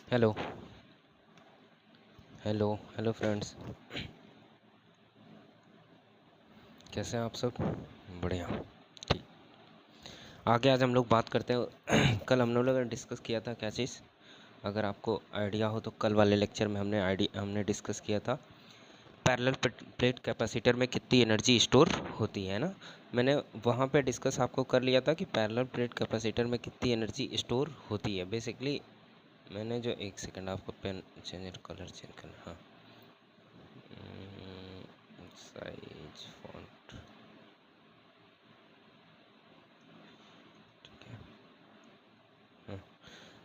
Hello hello hello friends, कैसे हैं आप सब? बढ़िया। ठीक। आगे आज हम लोग बात करते हैं कल हम लोगों ने डिस्कस किया था क्या चीज़, अगर आपको आइडिया हो तो कल वाले लेक्चर में हमने डिस्कस किया था पैरेलल प्लेट कैपेसिटर में कितनी एनर्जी स्टोर होती है ना। मैंने वहाँ पे डिस्कस आपको कर लिया था कि पैरेलल प्लेट कैपेसिटर में कितनी एनर्जी स्टोर होती है। बेसिकली मैंने जो, एक सेकंड, आपको पेन चेंज, कलर चेंज करना, हाँ, साइज फॉन्ट, ठीक है। हाँ।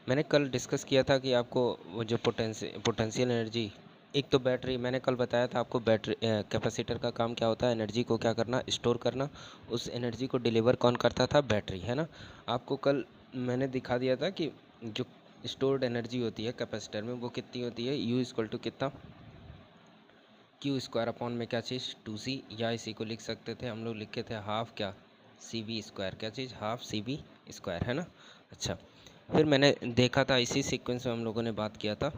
मैंने कल डिस्कस किया था कि आपको वो जो पोटेंशियल एनर्जी, एक तो बैटरी, मैंने कल बताया था आपको बैटरी कैपेसिटर का काम क्या होता है, एनर्जी को क्या करना, स्टोर करना। उस एनर्जी को डिलीवर कौन करता था? बैटरी, है ना। आपको कल मैंने दिखा दिया था कि जो स्टोर्ड एनर्जी होती है कैपेसिटर में वो कितनी होती है, U इक्वल टू कितना, क्यू स्क्वायर अपॉन में क्या चीज़ 2C, या इसी को लिख सकते थे हम लोग, लिखे थे हाफ क्या, CV स्क्वायर, क्या चीज़, हाफ CV स्क्वायर, है ना। अच्छा, फिर मैंने देखा था इसी सीक्वेंस में हम लोगों ने बात किया था,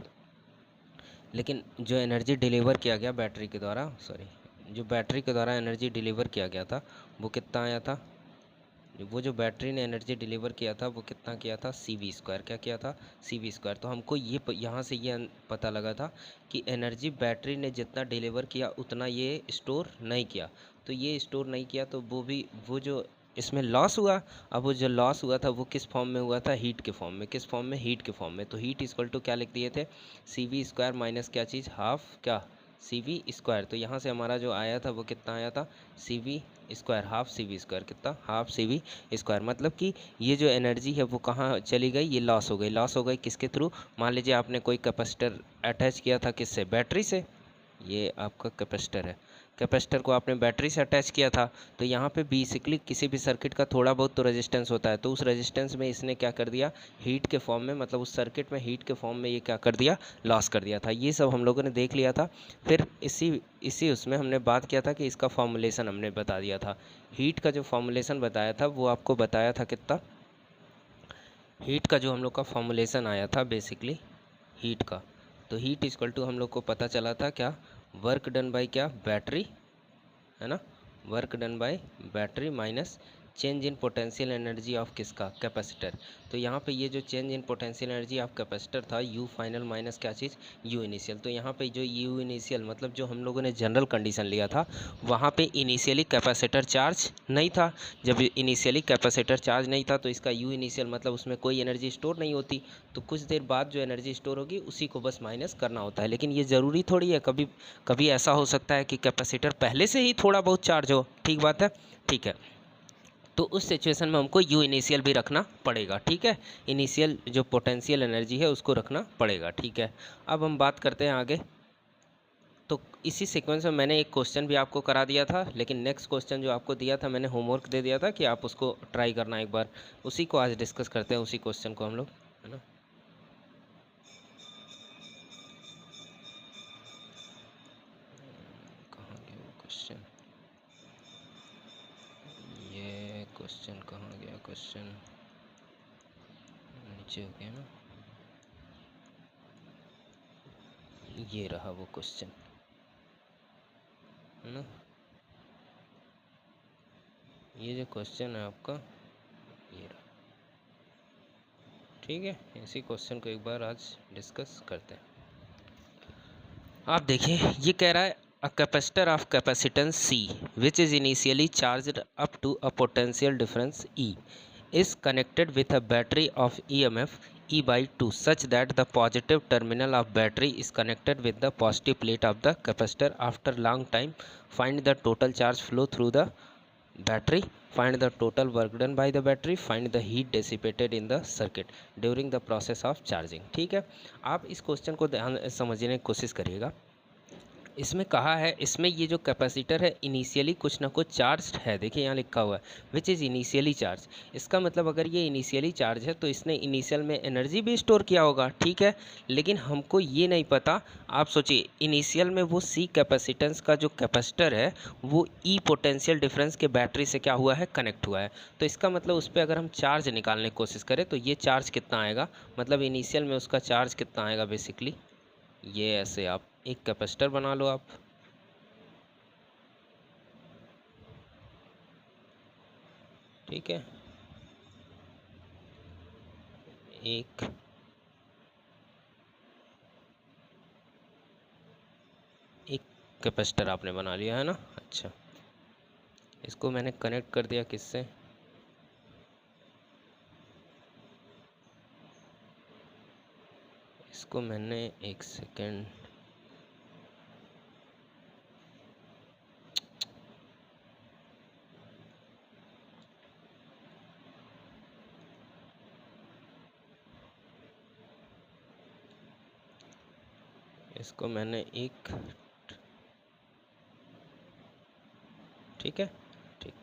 लेकिन जो एनर्जी डिलीवर किया गया बैटरी के द्वारा, सॉरी, जो बैटरी के द्वारा एनर्जी डिलीवर किया गया था वो कितना आया था, वो जो बैटरी ने एनर्जी डिलीवर किया था वो कितना किया था, CV स्क्वायर, क्या किया था, CV स्क्वायर। तो हमको ये यहाँ से ये पता लगा था कि एनर्जी बैटरी ने जितना डिलीवर किया उतना ये स्टोर नहीं किया। तो ये स्टोर नहीं किया तो वो जो इसमें लॉस हुआ, अब वो जो लॉस हुआ था वो किस फॉर्म में हुआ था, हीट के फॉर्म में। किस फॉर्म में? हीट के फॉर्म में। तो हीट इक्वल टू क्या लिख दिए थे, CV स्क्वायर माइनस क्या चीज़, हाफ क्या, CV स्क्वायर। तो यहाँ से हमारा जो आया था वो कितना आया था, CV square, half CV square, कितना, हाफ CV स्क्वायर। मतलब कि ये जो एनर्जी है वो कहाँ चली गई, ये लॉस हो गई। लॉस हो गई किसके थ्रू? मान लीजिए आपने कोई कैपेसिटर अटैच किया था, किससे, बैटरी से। ये आपका कैपेसिटर है, कैपेसिटर को आपने बैटरी से अटैच किया था। तो यहाँ पे बेसिकली किसी भी सर्किट का थोड़ा बहुत तो रेजिस्टेंस होता है, तो उस रेजिस्टेंस में इसने क्या कर दिया, हीट के फॉर्म में, मतलब उस सर्किट में हीट के फॉर्म में ये क्या कर दिया, लॉस कर दिया था। ये सब हम लोगों ने देख लिया था। फिर इसी इसी उसमें हमने बात किया था कि इसका फॉर्मूलेशन हमने बता दिया था। हीट का जो फॉर्मूलेशन बताया था वो आपको बताया था कितना, हीट का जो हम लोग का फॉर्मूलेशन आया था बेसिकली हीट का, तो हीट इक्वल टू हम लोग को पता चला था क्या, वर्क डन बाय क्या, बैटरी, है ना, work done by battery minus change in potential energy of किसका, कैपेसिटर। तो यहाँ पे ये जो change in potential energy of capacitor था, U फाइनल माइनस क्या चीज़, U इनिशियल। तो यहाँ पे जो U इनिशियल मतलब जो हम लोगों ने जनरल कंडीशन लिया था, वहाँ पे इनिशियली कैपेसिटर चार्ज नहीं था। जब इनिशियली कैपेसिटर चार्ज नहीं था तो इसका U इनिशियल मतलब उसमें कोई एनर्जी स्टोर नहीं होती। तो कुछ देर बाद जो एनर्जी स्टोर होगी उसी को बस माइनस करना होता है। लेकिन ये ज़रूरी थोड़ी है, कभी कभी ऐसा हो सकता है कि कैपेसिटर पहले से ही थोड़ा बहुत चार्ज हो, ठीक बात है, ठीक है। तो उस सिचुएशन में हमको U इनिशियल भी रखना पड़ेगा, ठीक है। इनिशियल जो पोटेंशियल एनर्जी है उसको रखना पड़ेगा, ठीक है। अब हम बात करते हैं आगे। तो इसी सीक्वेंस में मैंने एक क्वेश्चन भी आपको करा दिया था, लेकिन नेक्स्ट क्वेश्चन जो आपको दिया था मैंने होमवर्क दे दिया था कि आप उसको ट्राई करना एक बार, उसी को आज डिस्कस करते हैं, उसी क्वेश्चन को हम लोग, है ना। कहाँ गया वो क्वेश्चन, ये क्वेश्चन कहाँ गया, क्वेश्चन नीचे हो गया ना, ये रहा वो क्वेश्चन, है ना। ये जो क्वेश्चन है आपका, ये रहा, ठीक है। इसी क्वेश्चन को एक बार आज डिस्कस करते हैं। आप देखिए, ये कह रहा है a capacitor of capacitance C which is initially charged up to a potential difference E is connected with a battery of EMF E by 2 such that the positive terminal of battery is connected with the positive plate of the capacitor. After long time, find the total charge flow through the battery, find the total work done by the battery, find the heat dissipated in the circuit during the process of charging। ठीक है, आप इस question को ध्यान समझने की कोशिश करिएगा। इसमें कहा है, इसमें ये जो कैपेसिटर है इनिशियली कुछ ना कुछ चार्ज है। देखिए यहाँ लिखा हुआ है विच इज़ इनिशियली चार्ज। इसका मतलब अगर ये इनिशियली चार्ज है तो इसने इनिशियल में एनर्जी भी स्टोर किया होगा, ठीक है। लेकिन हमको ये नहीं पता। आप सोचिए इनिशियल में वो सी कैपेसिटेंस का जो कैपेसिटर है वो ई पोटेंशियल डिफरेंस के बैटरी से क्या हुआ है, कनेक्ट हुआ है। तो इसका मतलब उस पर अगर हम चार्ज निकालने की कोशिश करें तो ये चार्ज कितना आएगा, मतलब इनिशियल में उसका चार्ज कितना आएगा बेसिकली। ये ऐसे आप एक कैपेसिटर बना लो आप, ठीक है। एक एक कैपेसिटर आपने बना लिया है ना। अच्छा, इसको मैंने कनेक्ट कर दिया किससे, इसको मैंने, एक सेकेंड, इसको मैंने एक, ठीक है, ठीक।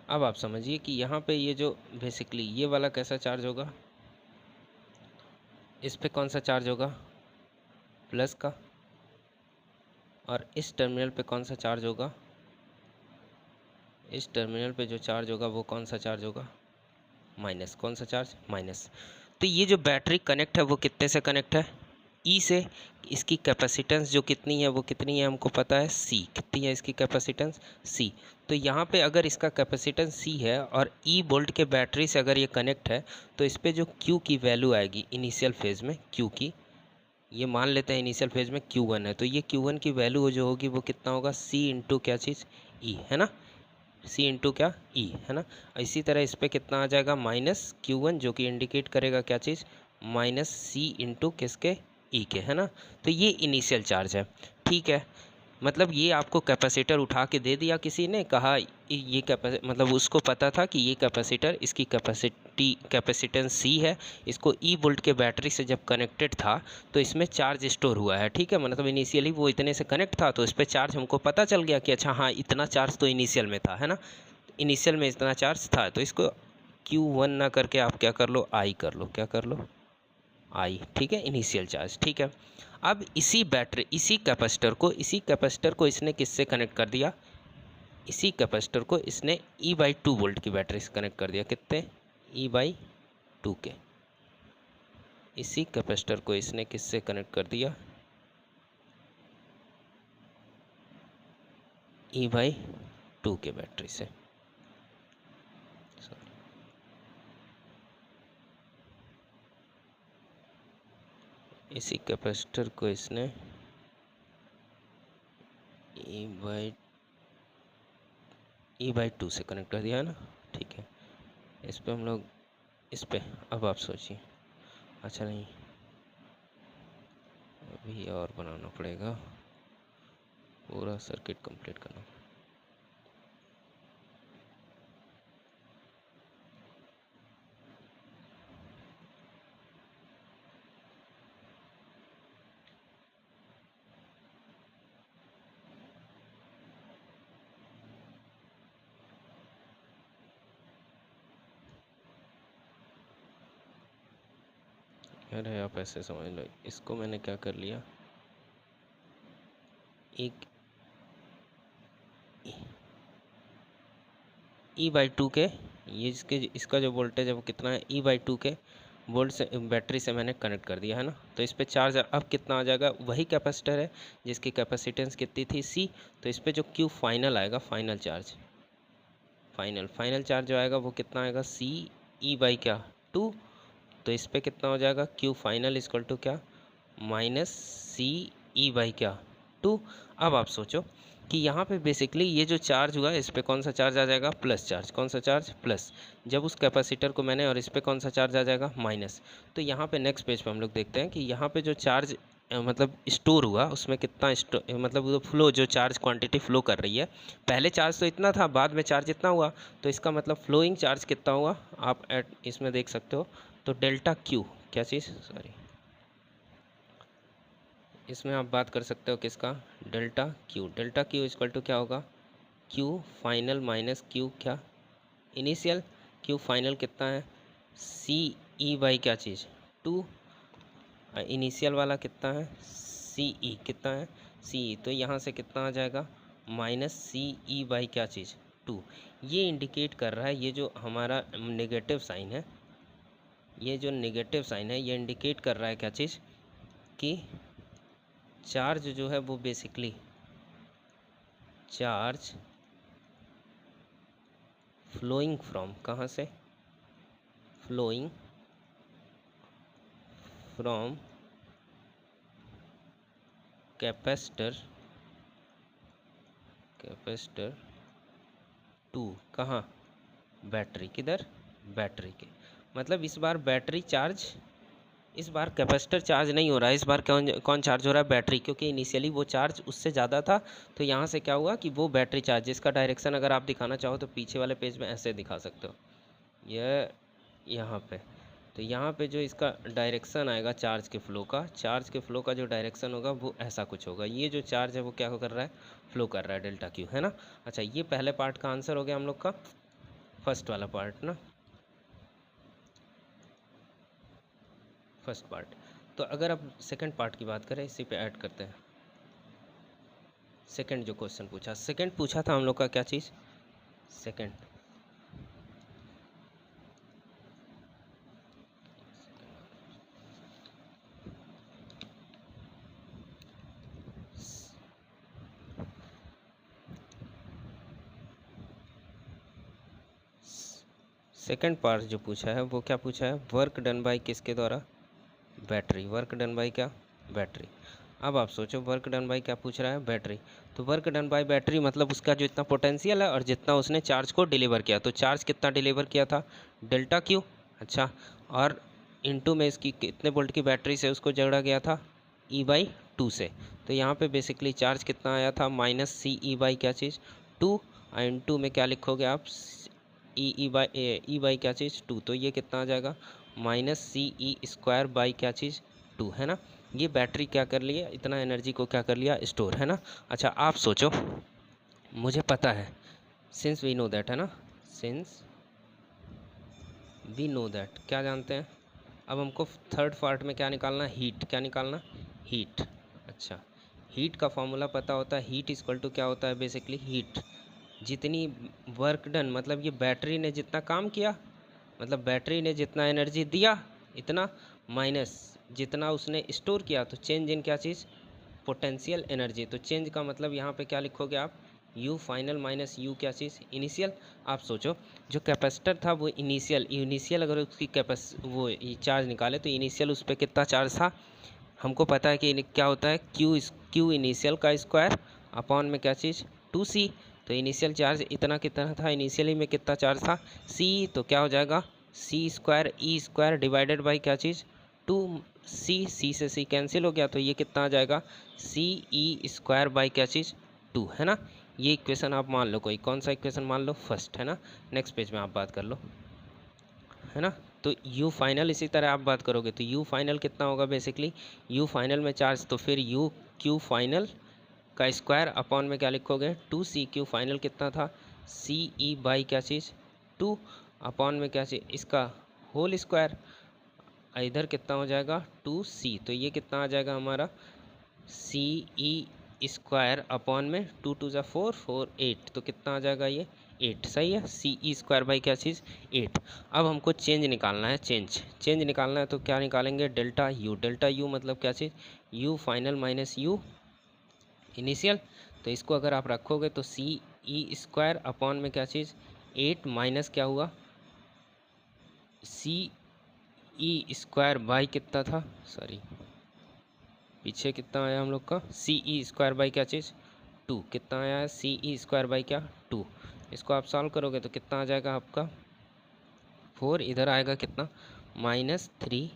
अब आप समझिए कि यहाँ पे ये जो बेसिकली ये वाला कैसा चार्ज होगा, इस पे कौन सा चार्ज होगा, प्लस का। और इस टर्मिनल पे कौन सा चार्ज होगा, इस टर्मिनल पे जो चार्ज होगा वो कौन सा चार्ज होगा, माइनस। कौन सा चार्ज, माइनस। तो ये जो बैटरी कनेक्ट है वो कितने से कनेक्ट है, ई से। इसकी कैपेसिटेंस जो कितनी है वो कितनी है हमको पता है, सी। कितनी है इसकी कैपेसिटेंस, सी। तो यहाँ पे अगर इसका कैपेसिटेंस सी है और ई वोल्ट के बैटरी से अगर ये कनेक्ट है तो इस पर जो क्यू की वैल्यू आएगी इनिशियल फेज़ में, क्यू की, ये मान लेते हैं इनिशियल फेज़ में Q1 है, तो ये Q1 की वैल्यू जो होगी वो कितना होगा, C इंटू क्या चीज़, E, है ना। C इंटू क्या, E, है ना। इसी तरह इस पर कितना आ जाएगा, माइनस Q1, जो कि इंडिकेट करेगा क्या चीज़, माइनस C इंटू किसके, E के, है ना। तो ये इनिशियल चार्ज है, ठीक है। मतलब ये आपको कैपेसिटर उठा के दे दिया किसी ने, कहा ये मतलब उसको पता था कि ये कैपेसिटर, इसकी कैपेसिटेंस सी है, इसको ई वोल्ट के बैटरी से जब कनेक्टेड था तो इसमें चार्ज स्टोर हुआ है, ठीक है। मतलब इनिशियली वो इतने से कनेक्ट था तो इस पर चार्ज हमको पता चल गया कि अच्छा हाँ इतना चार्ज तो इनिशियल में था, है ना। इनिशियल में इतना चार्ज था, तो इसको Q1 ना करके आप क्या कर लो, आई कर लो, क्या कर लो, आई, ठीक है, इनिशियल चार्ज, ठीक है। अब इसी बैटरी, इसी कैपेसिटर को इसने किससे कनेक्ट कर दिया, इसी कैपेसिटर को इसने E/2 वोल्ट की बैटरी से कनेक्ट कर दिया, कितने, E/2 के। इसी कैपेसिटर को इसने किससे कनेक्ट कर दिया, E/2 के बैटरी से। इसी कैपेसिटर को इसने E/2 से कनेक्ट कर दिया, है ना, ठीक है। इस पे हम लोग, इस पे अब आप सोचिए, अच्छा नहीं, अभी और बनाना पड़ेगा, पूरा सर्किट कंप्लीट करना। अरे आप ऐसे समझ लो, इसको मैंने क्या कर लिया, एक E/2 के, ये इसका जो वोल्टेज है वो कितना है, E/2 के वोल्ट से बैटरी से मैंने कनेक्ट कर दिया, है ना। तो इस पे चार्ज अब कितना आ जाएगा, वही कैपेसिटर है जिसकी कैपेसिटेंस कितनी थी, C। तो इस पे जो Q फाइनल आएगा, फाइनल चार्ज, फाइनल चार्ज जो आएगा वो कितना आएगा, C E/2। तो इस पे कितना हो जाएगा, Q फाइनल इक्वल टू क्या, माइनस C E/2। अब आप सोचो कि यहाँ पे बेसिकली ये जो चार्ज हुआ इस पे कौन सा चार्ज आ जाएगा, प्लस चार्ज। कौन सा चार्ज, प्लस। जब उस कैपेसिटर को मैंने, और इस पे कौन सा चार्ज आ जाएगा, माइनस। तो यहाँ पे नेक्स्ट पेज पे हम लोग देखते हैं कि यहाँ पे जो चार्ज मतलब स्टोर हुआ उसमें कितना मतलब वो फ्लो, जो चार्ज क्वांटिटी फ्लो कर रही है, पहले चार्ज तो इतना था, बाद में चार्ज इतना हुआ, तो इसका मतलब फ्लोइंग चार्ज कितना हुआ, आप इसमें देख सकते हो। तो डेल्टा Q, क्या चीज़, सॉरी, इसमें आप बात कर सकते हो किसका, delta Q. Delta Q equal to क्या होगा, क्यू फाइनल माइनस क्यू क्या इनिशियल। क्यू फाइनल कितना है, सी ई बाई क्या चीज़ 2, इनिशियल वाला कितना है, सी ई कितना है, सी ई। तो यहाँ से कितना आ जाएगा, माइनस सी ई बाई क्या चीज़ 2। ये इंडिकेट कर रहा है, ये जो हमारा नेगेटिव साइन है, ये जो नेगेटिव साइन है ये इंडिकेट कर रहा है क्या चीज़, कि चार्ज जो है वो बेसिकली चार्ज फ्लोइंग फ्रॉम, कहाँ से, flowing from capacitor, capacitor to कहाँ, बैटरी, किधर, बैटरी के। मतलब इस बार बैटरी चार्ज, इस बार कैपेसिटर चार्ज नहीं हो रहा है, इस बार कौन कौन चार्ज हो रहा है, बैटरी, क्योंकि इनिशियली वो चार्ज उससे ज़्यादा था। तो यहाँ से क्या हुआ कि वो बैटरी चार्ज, जिसका डायरेक्शन अगर आप दिखाना चाहो तो पीछे वाले पेज में ऐसे दिखा सकते हो, यह यहाँ पे। तो यहाँ पे जो इसका डायरेक्शन आएगा चार्ज के फ्लो का, चार्ज के फ्लो का जो डायरेक्शन होगा वो ऐसा कुछ होगा। ये जो चार्ज है वो क्या कर रहा है, फ्लो कर रहा है, डेल्टा क्यू, है ना। अच्छा, ये पहले पार्ट का आंसर हो गया हम लोग का, फर्स्ट वाला पार्ट ना, फर्स्ट पार्ट। तो अगर अब सेकंड पार्ट की बात करें, इसी पे ऐड करते हैं। सेकंड जो क्वेश्चन पूछा, सेकंड पूछा था हम लोग का क्या चीज़, सेकंड सेकंड पार्ट जो पूछा है वो क्या पूछा है, वर्क डन बाय किसके द्वारा, बैटरी। वर्क डन बाय क्या, बैटरी। अब आप सोचो वर्क डन बाय क्या पूछ रहा है, बैटरी। तो वर्क डन बाय बैटरी मतलब उसका जो इतना पोटेंशियल है और जितना उसने चार्ज को डिलीवर किया। तो चार्ज कितना डिलीवर किया था, डेल्टा क्यू। अच्छा, और इनटू में इसकी कितने वोल्ट की बैटरी से उसको जोड़ा गया था, ई बाई 2 से। तो यहाँ पे बेसिकली चार्ज कितना आया था, माइनस सी ई बाई क्या चीज़ 2, और इनटू में क्या लिखोगे आप, ई बाई क्या चीज़ 2। तो ये कितना आ जाएगा, minus C E square by क्या चीज़ 2, है ना। ये बैटरी क्या कर लिया, इतना एनर्जी को क्या कर लिया, स्टोर, है ना। अच्छा, आप सोचो, मुझे पता है, सिंस वी नो दैट, है ना, सिंस वी नो दैट, क्या जानते हैं। अब हमको थर्ड पार्ट में क्या निकालना है, हीट, क्या निकालना, हीट। अच्छा, हीट का फॉर्मूला पता होता है, हीट इक्वल टू क्या होता है, बेसिकली हीट जितनी वर्क डन, मतलब ये बैटरी ने जितना काम किया, मतलब बैटरी ने जितना एनर्जी दिया इतना, माइनस जितना उसने स्टोर किया। तो चेंज इन क्या चीज़, पोटेंशियल एनर्जी। तो चेंज का मतलब यहाँ पे क्या लिखोगे आप, यू फाइनल माइनस यू क्या चीज़, इनिशियल। आप सोचो, जो कैपेसिटर था वो इनिशियल अगर उसकी वो चार्ज निकाले तो इनिशियल उस पर कितना चार्ज था, हमको पता है कि क्या होता है, क्यू इनिशियल का स्क्वायर अपॉन में क्या चीज़ 2c। तो इनिशियल चार्ज इतना कितना था, इनिशियली में कितना चार्ज था, c। तो क्या हो जाएगा, C square E square divided by क्या चीज़ 2c, सी से c कैंसिल हो गया। तो ये कितना आ जाएगा, सी ई स्क्वायर बाई क्या चीज़ 2, है ना। ये इक्वेशन आप मान लो, कोई कौन सा इक्वेशन मान लो, फर्स्ट, है ना। नेक्स्ट पेज में आप बात कर लो, है ना। तो यू फाइनल इसी तरह आप बात करोगे तो यू फाइनल कितना होगा, बेसिकली यू फाइनल में चार्ज, तो फिर यू क्यू फाइनल का स्क्वायर अपॉन में क्या लिखोगे 2c। क्यू फाइनल कितना था, सी ई बाई क्या चीज़ 2 अपॉन में क्या चीज़ इसका होल स्क्वायर, इधर कितना हो जाएगा 2c। तो ये कितना आ जाएगा हमारा, सी ई स्क्वायर अपॉन में 2 2 ज़ा 4 4 8। तो कितना आ जाएगा ये 8, सही है। सी ई स्क्वायर बाई क्या चीज़ 8। अब हमको चेंज निकालना है, चेंज निकालना है तो क्या निकालेंगे, डेल्टा यू। डेल्टा यू मतलब क्या चीज़, U final minus U initial. तो इसको अगर आप रखोगे तो सी ई स्क्वायर अपॉन में क्या चीज़ 8 माइनस क्या हुआ, सी ई स्क्वायर बाई कितना था, सॉरी पीछे कितना आया हम लोग का, सी ई स्क्वायर बाई क्या चीज़ 2। कितना आया है, सी ई स्क्वायर बाई क्या 2। इसको आप सॉल्व करोगे तो कितना आ जाएगा आपका 4, इधर आएगा कितना -3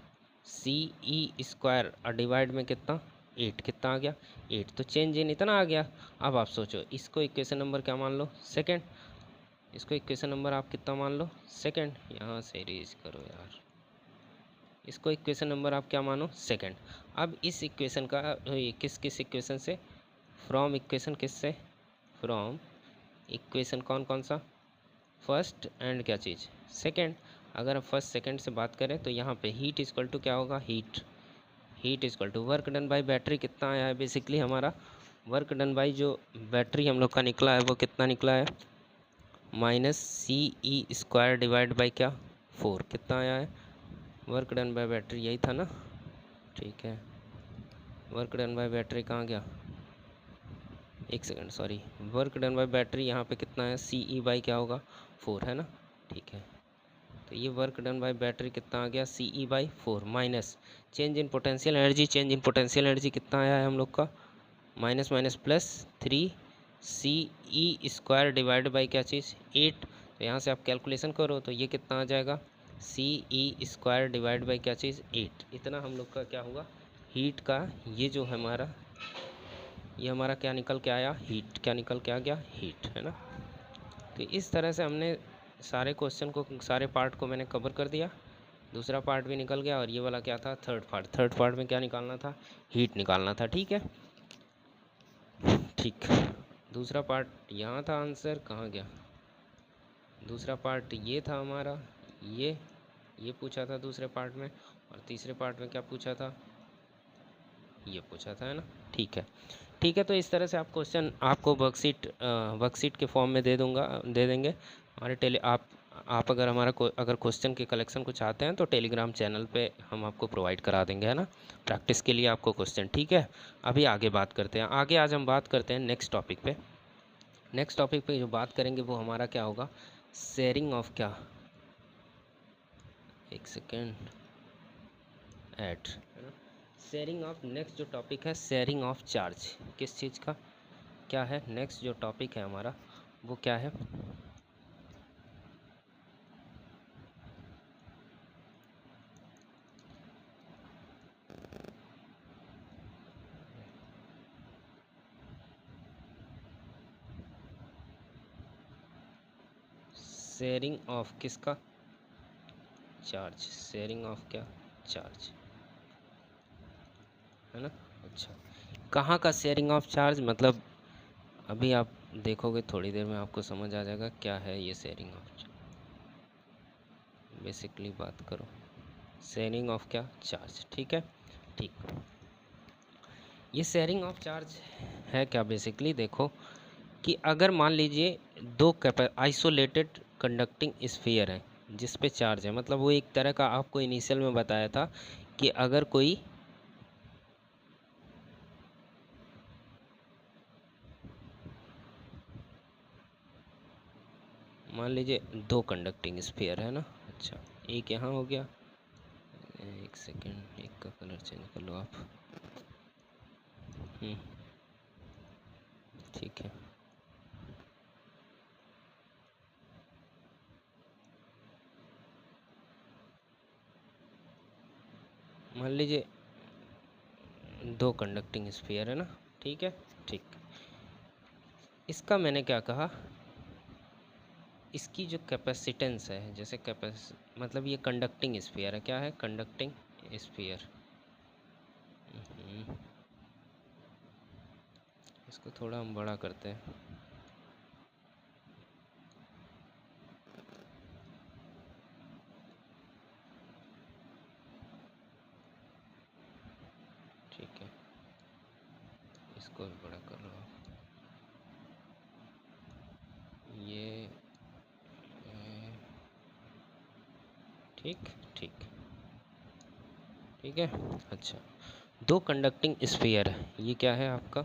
सी ई स्क्वायर और डिवाइड में कितना 8, कितना आ गया 8। तो चेंज इन इतना आ गया। अब आप सोचो, इसको इक्वेशन नंबर क्या मान लो, सेकंड। इसको इक्वेशन नंबर आप कितना मान लो, सेकंड। यहाँ से रीज करो यार, इसको इक्वेशन नंबर आप क्या मानो, सेकंड। अब इस इक्वेशन का किस इक्वेशन से, फ्रॉम इक्वेशन किससे, फ्रॉम इक्वेशन कौन कौन सा, फर्स्ट एंड क्या चीज़, सेकंड। अगर हम फर्स्ट सेकंड से बात करें तो यहाँ पे हीट इक्वल टू क्या होगा, heat equal to work done by battery. कितना आया है बेसिकली हमारा वर्क डन बाय, जो बैटरी हम लोग का निकला है वो कितना निकला है, -CE² डिवाइड बाई क्या, 4। कितना आया है वर्क डन बाय बैटरी, यही था ना, ठीक है। वर्क डन बाय बैटरी कहाँ गया, एक second sorry, work done by battery यहाँ पे कितना है, CE बाई क्या होगा, 4 है ना, ठीक है। तो ये वर्क डन बाय बैटरी कितना आ गया, CE by 4 minus change in potential energy. Change in potential energy कितना आया है हम लोग का, minus minus plus 3CE² divide by क्या चीज़, 8। तो यहाँ से आप कैलकुलेशन करो तो ये कितना आ जाएगा, CE² डिवाइड बाई क्या चीज़, 8। इतना हम लोग का क्या हुआ, हीट का, ये जो हमारा, ये हमारा क्या निकल के आया, हीट, क्या निकल के आ गया, हीट, है ना। तो इस तरह से हमने सारे क्वेश्चन को, सारे पार्ट को मैंने कवर कर दिया। दूसरा पार्ट भी निकल गया और ये वाला क्या था, थर्ड पार्ट में क्या निकालना था, हीट निकालना था, ठीक है, ठीक। दूसरा पार्ट यहाँ था, आंसर कहाँ गया, दूसरा पार्ट ये था हमारा, ये पूछा था दूसरे पार्ट में, और तीसरे पार्ट में क्या पूछा था, ये पूछा था, है ना, ठीक है। ठीक है, तो इस तरह से आप क्वेश्चन आपको वर्कशीट के फॉर्म में दे देंगे हमारे आप अगर अगर क्वेश्चन के कलेक्शन को चाहते हैं तो टेलीग्राम चैनल पे हम आपको प्रोवाइड करा देंगे, है ना, प्रैक्टिस के लिए आपको क्वेश्चन, ठीक है। अभी आगे बात करते हैं, आज हम बात करते हैं नेक्स्ट टॉपिक पे जो बात करेंगे वो हमारा क्या होगा, शेयरिंग ऑफ क्या, एक सेकेंड, ऐड, है ना, शेयरिंग ऑफ, नेक्स्ट जो टॉपिक है शेयरिंग ऑफ चार्ज, किस चीज़ का, क्या है, नेक्स्ट जो टॉपिक है हमारा वो क्या है, शेयरिंग ऑफ किसका, चार्ज, शेयरिंग ऑफ क्या, चार्ज, है ना। अच्छा, कहाँ का शेयरिंग ऑफ चार्ज, मतलब अभी आप देखोगे थोड़ी देर में आपको समझ आ जाएगा क्या है ये शेयरिंग ऑफ चार्ज। बेसिकली बात करो शेयरिंग ऑफ क्या, चार्ज, ठीक है, ठीक। ये शेयरिंग ऑफ चार्ज है क्या, बेसिकली देखो कि अगर मान लीजिए दो आइसोलेटेड कंडक्टिंग स्फीयर है जिस पे चार्ज है, मतलब वो एक तरह का आपको इनिशियल में बताया था कि अगर कोई मान लीजिए दो कंडक्टिंग स्फीयर है ना, अच्छा एक यहाँ हो गया, एक सेकेंड, एक का कलर चेंज कर लो आप, ठीक है, मान लीजिए दो कंडक्टिंग स्फीयर है ना, ठीक है, ठीक। इसका मैंने क्या कहा, इसकी जो कैपेसिटेंस है, जैसे मतलब ये कंडक्टिंग स्फीयर है, क्या है, कंडक्टिंग स्फीयर। इसको थोड़ा हम बड़ा करते हैं, ठीक है, इसको भी बड़ा कर लो आप, ये ठीक ठीक ठीक है। अच्छा, दो कंडक्टिंग स्फीयर है, ये क्या है आपका,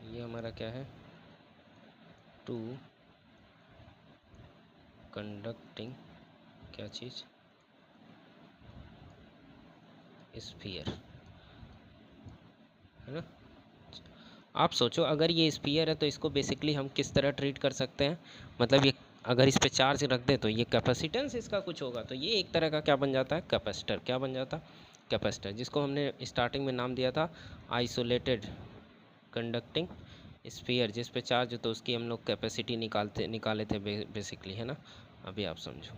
ये हमारा क्या है, टू कंडक्टिंग क्या चीज़, स्फीयर, है ना। आप सोचो अगर ये स्फीयर है तो इसको बेसिकली हम किस तरह ट्रीट कर सकते हैं, मतलब ये अगर इस पे चार्ज रख दे तो ये कैपेसिटेंस इसका कुछ होगा, तो ये एक तरह का क्या बन जाता है, कैपेसिटर, क्या बन जाता है, कैपेसिटर, जिसको हमने स्टार्टिंग में नाम दिया था आइसोलेटेड कंडक्टिंग स्फीयर जिस पे चार्ज हो तो उसकी हम लोग कैपेसिटी निकाले थे बेसिकली, है ना। अभी आप समझो।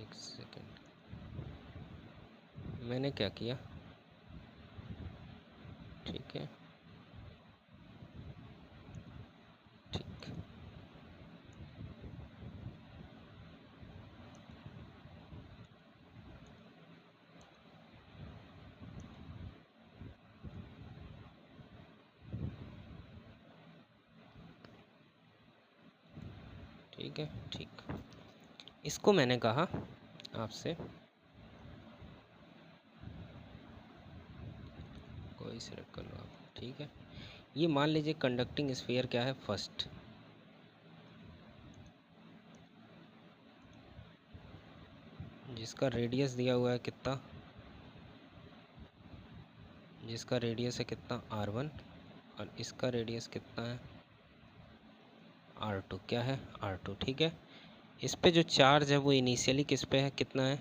एक सेकेंड, मैंने क्या किया, ठीक है, ठीक, ठीक है, ठीक। इसको मैंने कहा आपसे, कोई सिलेक्ट कर लो आप, ठीक है। ये मान लीजिए कंडक्टिंग स्फीयर क्या है, फर्स्ट, जिसका रेडियस दिया हुआ है कितना, जिसका रेडियस है कितना r1, और इसका रेडियस कितना है r2, क्या है r2, ठीक है। इस पे जो चार्ज है वो इनिशियली किस पे है, कितना है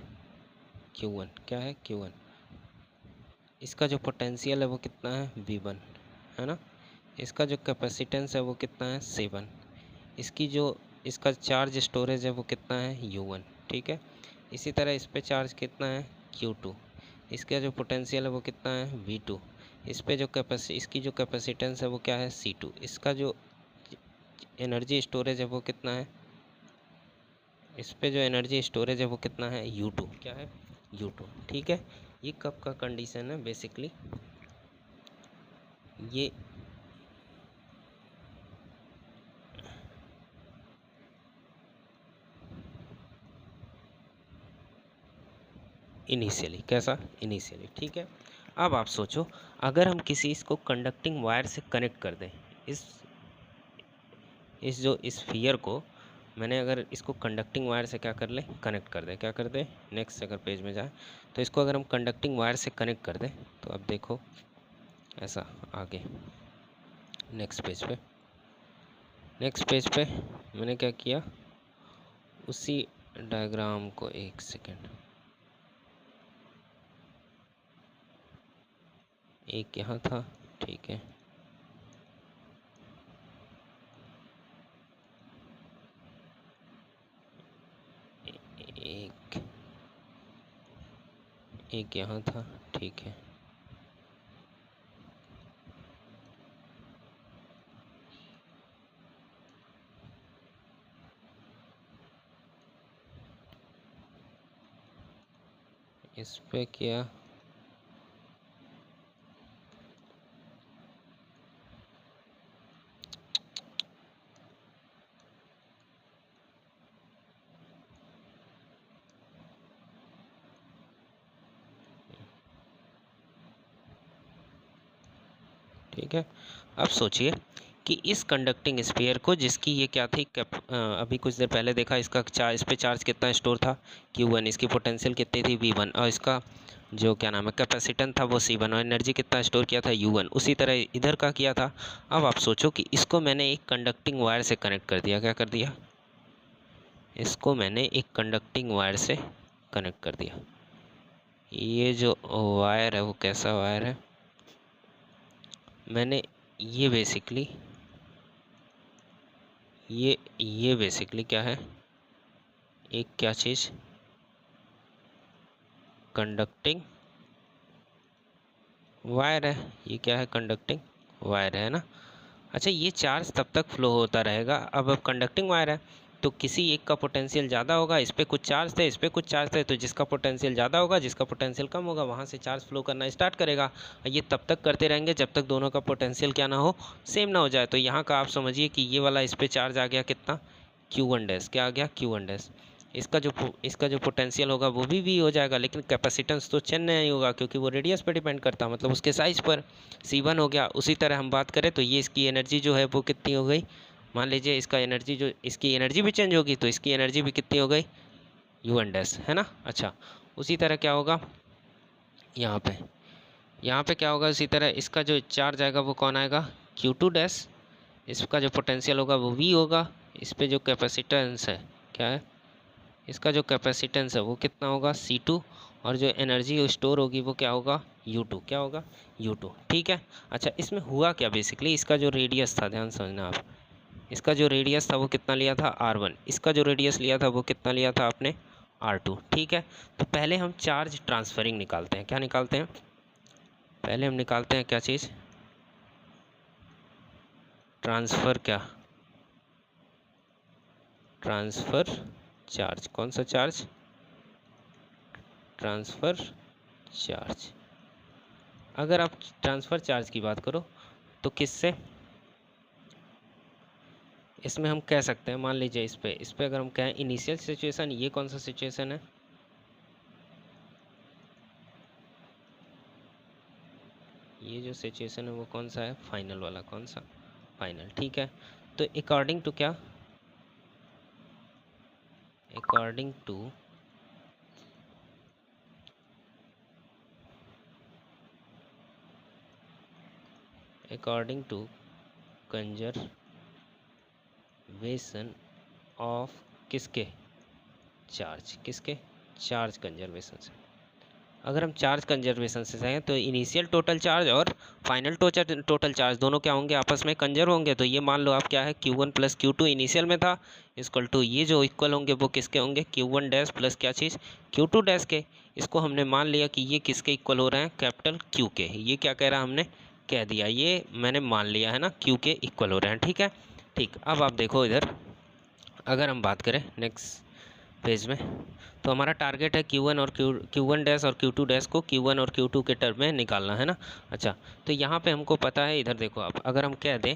q1, क्या है q1। इसका जो पोटेंशियल है वो कितना है v1, है ना। इसका जो कैपेसिटेंस है वो कितना है 7। इसका चार्ज स्टोरेज है वो कितना है u1, ठीक है। इसी तरह इस पे चार्ज कितना है q2। इसका जो पोटेंशियल है वो कितना है v2। इस पे जो इसकी जो कैपेसिटेंस है वो क्या है c2। इसका जो एनर्जी स्टोरेज है वो कितना है, इस पे जो एनर्जी स्टोरेज है वो कितना है u2, क्या है u2, ठीक है। ये कब का कंडीशन है, बेसिकली ये इनिशियली, कैसा इनिशियली, ठीक है। अब आप सोचो, अगर हम किसी इसको कंडक्टिंग वायर से कनेक्ट कर दें, इस जो स्फीयर को मैंने अगर इसको कंडक्टिंग वायर से क्या कर लें, कनेक्ट कर दें, क्या कर दें, नेक्स्ट अगर पेज में जाए तो इसको अगर हम कंडक्टिंग वायर से कनेक्ट कर दें तो अब देखो ऐसा आगे नेक्स्ट पेज पे मैंने क्या किया, उसी डायग्राम को, एक सेकेंड, एक यहाँ था, ठीक है, एक यहाँ था, ठीक है, इस पे किया, ठीक है। अब सोचिए कि इस कंडक्टिंग स्फीयर को, जिसकी ये क्या थी अभी कुछ देर पहले देखा, इसका इस पे चार्ज कितना स्टोर था Q1, इसकी पोटेंशियल कितनी थी V1, और इसका जो क्या नाम है कैपेसिटेंस था वो C1, और एनर्जी कितना स्टोर किया था U1। उसी तरह इधर का किया था। अब आप सोचो कि इसको मैंने एक कंडक्टिंग वायर से कनेक्ट कर दिया, क्या कर दिया, इसको मैंने एक कंडक्टिंग वायर से कनेक्ट कर दिया। ये जो वायर है वो कैसा वायर है, मैंने ये बेसिकली ये बेसिकली क्या है, एक क्या चीज़, कंडक्टिंग वायर है। ये क्या है, कंडक्टिंग वायर है ना। अच्छा, ये चार्ज तब तक फ्लो होता रहेगा। अब कंडक्टिंग वायर है तो किसी एक का पोटेंशियल ज़्यादा होगा, इस पर कुछ चार्ज थे, इस पर कुछ चार्ज थे, तो जिसका पोटेंशियल ज़्यादा होगा, जिसका पोटेंशियल कम होगा, वहाँ से चार्ज फ्लो करना स्टार्ट करेगा। ये तब तक करते रहेंगे जब तक दोनों का पोटेंशियल क्या ना हो, सेम ना हो जाए। तो यहाँ का आप समझिए कि ये वाला इस पर चार्ज आ गया कितना, Q1 डैश, क्या आ गया Q1 डैश। इसका जो पोटेंशियल होगा वो भी हो जाएगा, लेकिन कैपेसिटेंस तो चेंज नहीं होगा क्योंकि वो रेडियस पर डिपेंड करता, मतलब उसके साइज़ पर। C1 हो गया। उसी तरह हम बात करें तो ये इसकी एनर्जी जो है वो कितनी हो गई, मान लीजिए इसकी एनर्जी भी चेंज होगी तो इसकी एनर्जी भी कितनी हो गई, U1 डैश, है ना। अच्छा, उसी तरह क्या होगा यहाँ पे क्या होगा, उसी तरह इसका जो चार्ज आएगा वो कौन आएगा, Q2 डैश। इसका जो पोटेंशियल होगा वो V होगा, इस पे जो कैपेसिटेंस है क्या है, इसका जो कैपेसिटेंस है वो कितना होगा C2, और जो एनर्जी स्टोर होगी वो क्या होगा U2, क्या होगा U2, ठीक है। अच्छा, इसमें हुआ क्या बेसिकली, इसका जो रेडियस था, ध्यान समझना आप, इसका जो रेडियस था वो कितना लिया था R1, इसका जो रेडियस लिया था वो कितना लिया था आपने R2, ठीक है। तो पहले हम चार्ज ट्रांसफरिंग निकालते हैं, क्या निकालते हैं, पहले हम निकालते हैं क्या चीज़, ट्रांसफ़र, क्या ट्रांसफ़र चार्ज, कौन सा चार्ज, ट्रांसफ़र चार्ज। अगर आप ट्रांसफ़र चार्ज की बात करो तो किससे, इसमें हम कह सकते हैं, मान लीजिए इस पे अगर हम कहें इनिशियल सिचुएशन, ये कौन सा सिचुएशन है, ये जो सिचुएशन है वो कौन सा है, फाइनल वाला, कौन सा, फाइनल, ठीक है। तो अकॉर्डिंग टू क्या, अकॉर्डिंग टू कंजर्वेशन ऑफ किसके, चार्ज, किसके, चार्ज कंजर्वेशन से। अगर हम चार्ज कंजर्वेशन से जाएँ तो इनिशियल टोटल चार्ज और फाइनल टोटल चार्ज दोनों क्या होंगे, आपस में कंजर्व होंगे। तो ये मान लो आप क्या है, Q1 प्लस Q2 इनिशियल में था, इक्वल टू ये जो इक्वल होंगे वो किसके होंगे, Q1 डैश प्लस क्या चीज़, Q2 डैश के। इसको हमने मान लिया कि ये किसके इक्वल हो रहे हैं, कैपिटल Q के। ये क्या कह रहा है, हमने कह दिया, ये मैंने मान लिया है ना, Q के इक्वल हो रहे हैं, ठीक है। ठीक, अब आप देखो इधर, अगर हम बात करें नेक्स्ट पेज में, तो हमारा टारगेट है Q1 और Q1 डैश और Q2 डैश को Q1 और Q2 के टर्म में निकालना है ना। अच्छा, तो यहाँ पे हमको पता है, इधर देखो आप, अगर हम कह दें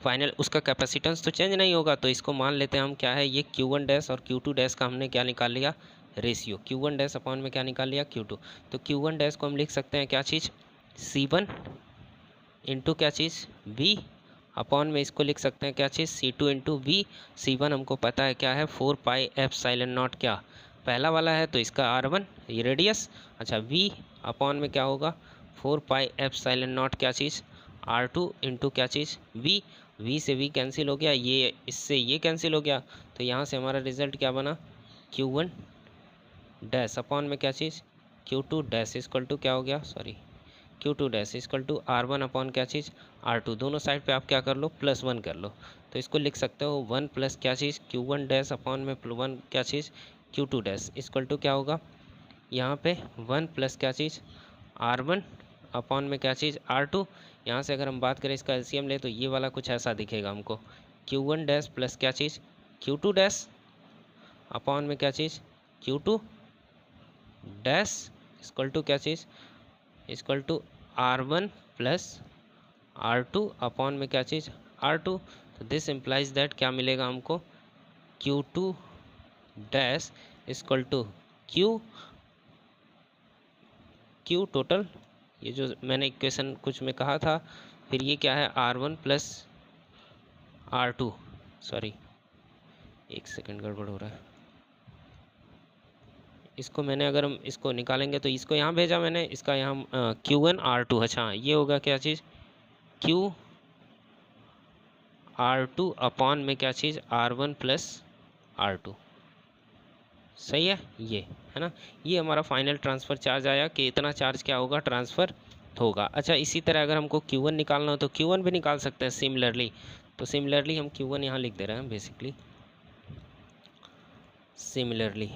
फाइनल, उसका कैपेसिटेंस तो चेंज नहीं होगा, तो इसको मान लेते हैं हम क्या है, ये Q1 डैश और Q2 डैश का हमने क्या निकाल लिया, रेशियो, Q1 डैश अपॉन में क्या निकाल लिया, Q2। तो Q1 डैश को हम लिख सकते हैं क्या चीज़, C1 इंटू क्या चीज़, V, अपॉन में इसको लिख सकते हैं क्या चीज़, C2 इंटू V। C1 हमको पता है क्या है, 4 पाई एप्सिलॉन नॉट, क्या पहला वाला है तो इसका R1 ये रेडियस। अच्छा, V अपॉन में क्या होगा, 4 पाई एप्सिलॉन नॉट क्या चीज़, R2 इंटू क्या चीज़, V। V से V कैंसिल हो गया, ये इससे ये कैंसिल हो गया, तो यहाँ से हमारा रिजल्ट क्या बना, Q1 डैश अपॉन में क्या चीज़, Q2 डैश इक्वल टू क्या हो गया, sorry, Q2 dash equal to R1 upon क्या चीज़, R2। दोनों साइड पे आप क्या कर लो, +1 कर लो, तो इसको लिख सकते हो 1 प्लस क्या चीज़, Q1 डैश अपॉन में 1 क्या चीज़, Q2 डैश इक्वल टू क्या होगा, यहाँ पे 1 प्लस क्या चीज़, R1 अपॉन में क्या चीज़, R2। यहाँ से अगर हम बात करें इसका एलसीएम ले तो ये वाला कुछ ऐसा दिखेगा हमको, Q1 डैश प्लस क्या चीज़, Q2 डैश अपॉन में क्या चीज़, Q2 डैश इक्वल टू क्या चीज़, equal to R1 plus R2 upon में क्या चीज़, R2। तो दिस इम्प्लाइज दैट क्या मिलेगा हमको, Q2 dash equal to Q total, ये जो मैंने इक्वेशन कुछ में कहा था, फिर ये क्या है, R1 प्लस R2, सॉरी एक सेकंड गड़बड़ हो रहा है, इसको मैंने, अगर हम इसको निकालेंगे तो इसको यहाँ भेजा मैंने, इसका यहाँ Q1 R2, अच्छा ये होगा क्या चीज़, Q R2 अपॉन में क्या चीज़, R1 प्लस R2, सही है, ये है ना, ये हमारा फाइनल ट्रांसफ़र चार्ज आया कि इतना चार्ज क्या होगा, ट्रांसफ़र होगा। अच्छा, इसी तरह अगर हमको Q1 निकालना हो तो Q1 भी निकाल सकते हैं सिमिलरली। तो सिमिलरली हम Q1 यहाँ लिख दे रहे हैं बेसिकली, सिमिलरली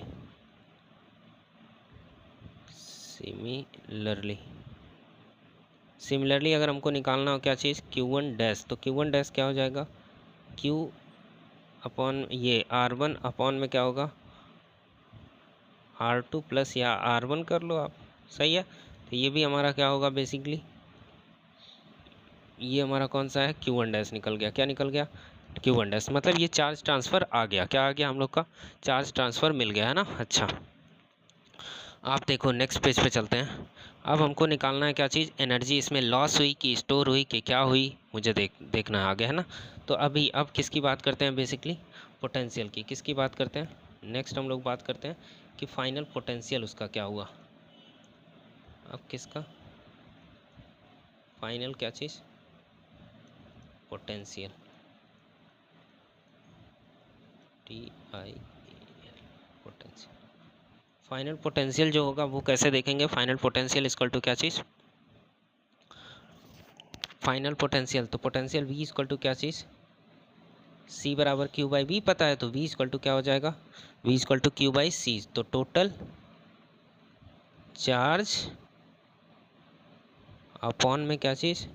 सिमिलरली अगर हमको निकालना हो क्या चीज़, Q1 डैश, तो Q1 डैश क्या हो जाएगा, Q अपॉन ये R1 अपॉन में क्या होगा, R2 प्लस या R1 कर लो आप, सही है। तो ये भी हमारा क्या होगा बेसिकली, ये हमारा कौन सा है, Q1 डैश निकल गया, क्या निकल गया, Q1 डैश, मतलब ये चार्ज ट्रांसफ़र आ गया, क्या आ गया हम लोग का, चार्ज ट्रांसफ़र मिल गया है ना। अच्छा, आप देखो नेक्स्ट पेज पे चलते हैं। अब हमको निकालना है क्या चीज़, एनर्जी इसमें लॉस हुई कि स्टोर हुई कि क्या हुई, मुझे देखना है आगे, है ना। तो अभी अब किसकी बात करते हैं बेसिकली, पोटेंशियल की, किसकी बात करते हैं, नेक्स्ट हम लोग बात करते हैं कि फाइनल पोटेंशियल उसका क्या हुआ। अब किसका फाइनल क्या चीज़, potential, TIAL potential. Final potential जो होगा वो कैसे देखेंगे? फाइनल पोटेंशियल इक्वल टू क्या चीज़? फाइनल पोटेंशियल, तो पोटेंशियल V इक्वल टू क्या चीज़? C बराबर Q बाई V पता है, तो V इक्वल टू क्या हो जाएगा? V equal to Q by C। तो टोटल चार्ज अपॉन में क्या चीज़?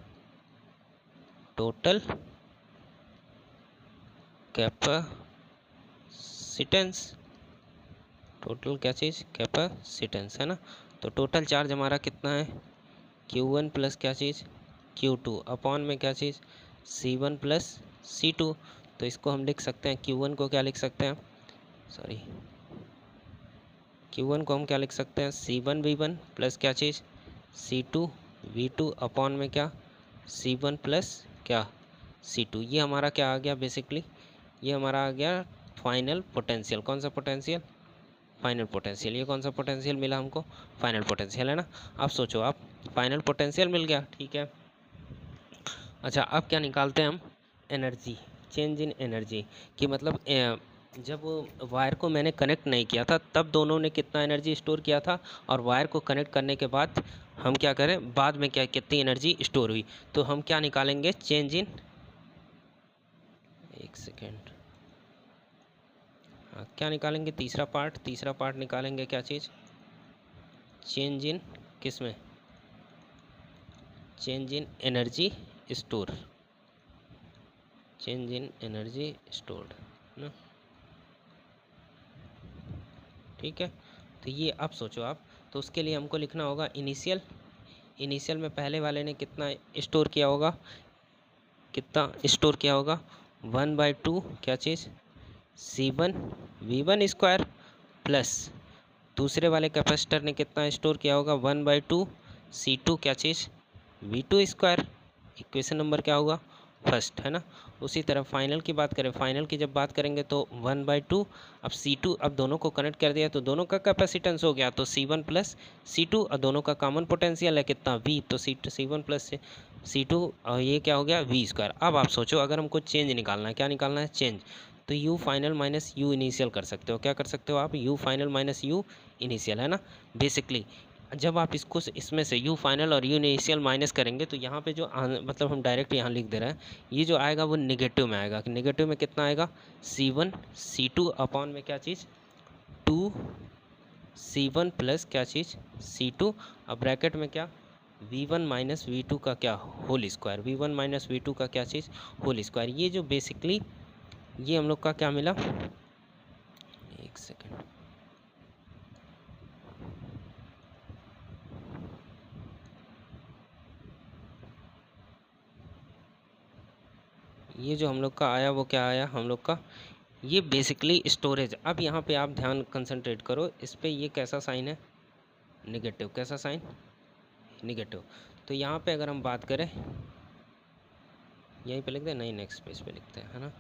Total capacitance. टोटल क्या चीज़? कैपेसिटेंस, है ना। तो टोटल चार्ज हमारा कितना है? Q1 प्लस क्या चीज़? Q2 अपॉन में क्या चीज़? C1 plus C2। तो इसको हम लिख सकते हैं, Q1 को क्या लिख सकते हैं? सॉरी, Q1 को हम क्या लिख सकते हैं? C1 V1 प्लस क्या चीज़? C2 V2 अपॉन में क्या? C1 प्लस क्या? C2। ये हमारा क्या आ गया बेसिकली? ये हमारा आ गया फाइनल पोटेंशियल। कौन सा पोटेंशियल? Final potential. ये कौन सा पोटेंशियल मिला हमको? फाइनल पोटेंशियल, है ना। अब सोचो आप, फाइनल पोटेंशियल मिल गया, ठीक है। अच्छा, अब क्या निकालते हैं हम? Energy, change in energy. कि मतलब जब वायर को मैंने कनेक्ट नहीं किया था तब दोनों ने कितना एनर्जी स्टोर किया था, और वायर को कनेक्ट करने के बाद हम क्या करें, बाद में क्या कितनी एनर्जी स्टोर हुई। तो हम क्या निकालेंगे? चेंज इन, एक सेकेंड, हाँ, क्या निकालेंगे? तीसरा पार्ट निकालेंगे, क्या चीज़? चेंज इन किस में? Change in energy store, change in energy stored ना, ठीक है। तो ये अब सोचो आप, तो उसके लिए हमको लिखना होगा इनिशियल में पहले वाले ने कितना स्टोर किया होगा? कितना स्टोर किया होगा? 1/2 क्या चीज़? C1 V1 स्क्वायर प्लस दूसरे वाले कैपेसिटर ने कितना स्टोर किया होगा? 1/2 C2 क्या चीज़? V2 square. इक्वेशन नंबर क्या होगा? फर्स्ट, है ना। उसी तरह फाइनल की बात करें, फाइनल की जब बात करेंगे तो 1/2, अब C2, अब दोनों को कनेक्ट कर दिया तो दोनों का कैपेसिटेंस हो गया, तो C1 प्लस C2, और दोनों का कॉमन पोटेंशियल है कितना? V, तो C1 प्लस C2, और ये क्या हो गया? V square. अब आप सोचो, अगर हमको चेंज निकालना है, क्या निकालना है? चेंज। तो U final minus U initial कर सकते हो। क्या कर सकते हो आप? U final minus U initial, है ना। बेसिकली जब आप इसको इसमें से U फाइनल और U इनिशियल माइनस करेंगे तो यहाँ पे जो मतलब हम डायरेक्ट यहाँ लिख दे रहे हैं, ये जो आएगा वो नेगेटिव में आएगा। कि नेगेटिव में कितना आएगा? C1 C2 अपॉन में क्या चीज़? 2 C1 प्लस क्या चीज़? C2, अब ब्रैकेट में क्या? V1 माइनस V2 का क्या? Whole square. V1 minus V2 का क्या चीज़? Whole square. ये जो बेसिकली ये हम लोग का क्या मिला? एक सेकेंड, ये जो हम लोग का आया वो क्या आया हम लोग का? ये बेसिकली स्टोरेज। अब यहाँ पे आप ध्यान कंसंट्रेट करो इस पे, ये कैसा साइन है? नेगेटिव। कैसा साइन? नेगेटिव। तो यहाँ पे अगर हम बात करें, यहीं पे लिख दें? नहीं, नेक्स्ट पेज पे लिखते हैं, है ना।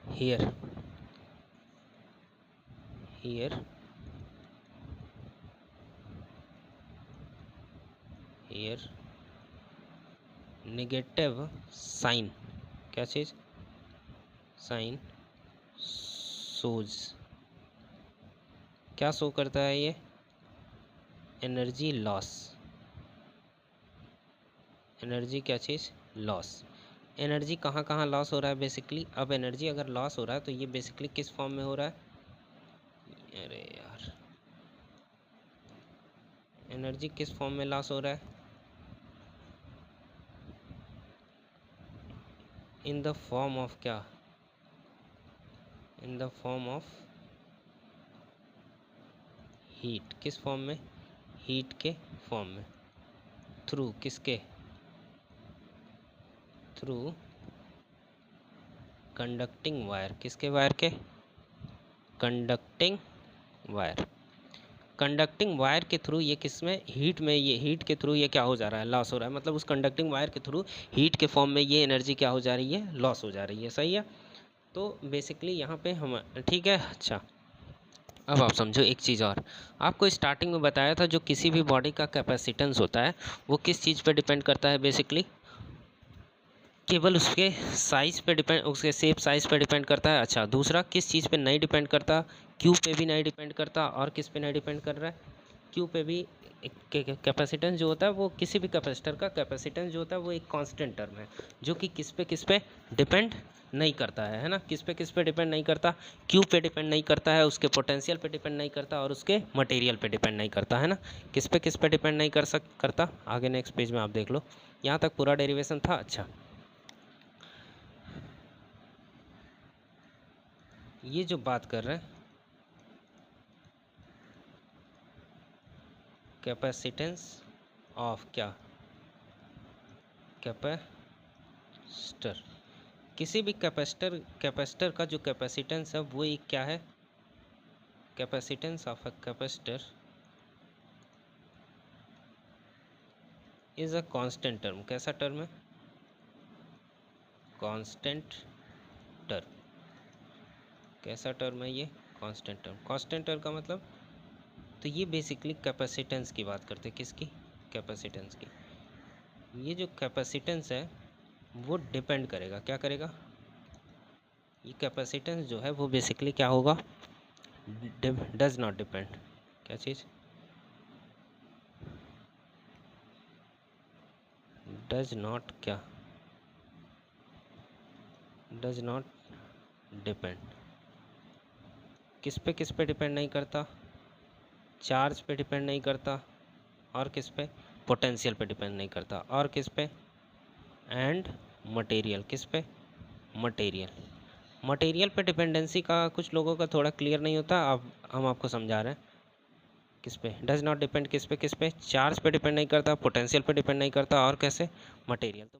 हियर नेगेटिव साइन, क्या चीज़? साइन सोज। क्या शो करता है ये? Energy loss. एनर्जी क्या चीज़? लॉस। एनर्जी कहाँ कहाँ लॉस हो रहा है बेसिकली? अब एनर्जी अगर लॉस हो रहा है तो ये बेसिकली किस फॉर्म में हो रहा है? अरे यार, एनर्जी किस फॉर्म में लॉस हो रहा है? इन द फॉर्म ऑफ क्या? In the form of heat. किस फॉर्म में? हीट के फॉर्म में। थ्रू किसके? Through conducting wire. किसके वायर के? Conducting wire. कंडक्टिंग वायर के थ्रू ये किस में? हीट में। ये हीट के थ्रू ये क्या हो जा रहा है? लॉस हो रहा है। मतलब उस कंडक्टिंग वायर के थ्रू हीट के फॉर्म में ये एनर्जी क्या हो जा रही है? लॉस हो जा रही है। सही है। तो बेसिकली यहाँ पे हम, ठीक है। अच्छा, अब आप समझो एक चीज़ और। आपको स्टार्टिंग में बताया था जो किसी भी बॉडी का कैपेसिटेंस होता है वो किस चीज़ पर डिपेंड करता है बेसिकली? केवल उसके साइज़ पे डिपेंड, उसके शेप साइज़ पे डिपेंड करता है। अच्छा, दूसरा किस चीज़ पे नहीं डिपेंड करता, क्यू पे भी नहीं डिपेंड करता, और किस पे नहीं डिपेंड कर रहा है, क्यू पे भी। कैपेसिटेंस जो होता है वो किसी भी कैपेसिटर का कैपेसिटेंस जो होता है वो एक कांस्टेंट टर्म है, जो कि किस पे डिपेंड नहीं करता है ना, किस पे डिपेंड नहीं करता, क्यू पे डिपेंड नहीं करता है, उसके पोटेंशियल पे डिपेंड नहीं करता, और उसके मटेरियल पे डिपेंड नहीं करता है ना। किस पे डिपेंड नहीं करता। आगे नेक्स्ट पेज में आप देख लो, यहाँ तक पूरा डेरिवेशन था। अच्छा, ये जो बात कर रहे हैं कैपेसिटेंस ऑफ क्या, कैपेसिटर, किसी भी कैपेसिटर का जो कैपेसिटेंस है वो एक क्या है, capacitance of a capacitor is a constant term. कैसा टर्म है, कांस्टेंट टर्म। कैसा टर्म है ये, कांस्टेंट टर्म। कांस्टेंट टर्म का मतलब, तो ये बेसिकली कैपेसिटेंस की बात करते हैं, किसकी, कैपेसिटेंस की। ये जो कैपेसिटेंस है वो डिपेंड करेगा, क्या करेगा, ये कैपेसिटेंस जो है वो बेसिकली क्या होगा, डज नॉट डिपेंड, क्या चीज़, डज नॉट क्या, डज नॉट डिपेंड, किस पे डिपेंड नहीं करता, चार्ज पे डिपेंड नहीं करता, और किस पे, पोटेंशियल पे डिपेंड नहीं करता, और किस पे, एंड मटेरियल, किस पे, मटेरियल। मटेरियल पे डिपेंडेंसी का कुछ लोगों का थोड़ा क्लियर नहीं होता, अब हम आपको समझा रहे हैं। किस पे डज नॉट डिपेंड, किस पे, चार्ज पे डिपेंड नहीं करता, पोटेंशियल पे डिपेंड नहीं करता, और कैसे, मटेरियल। तो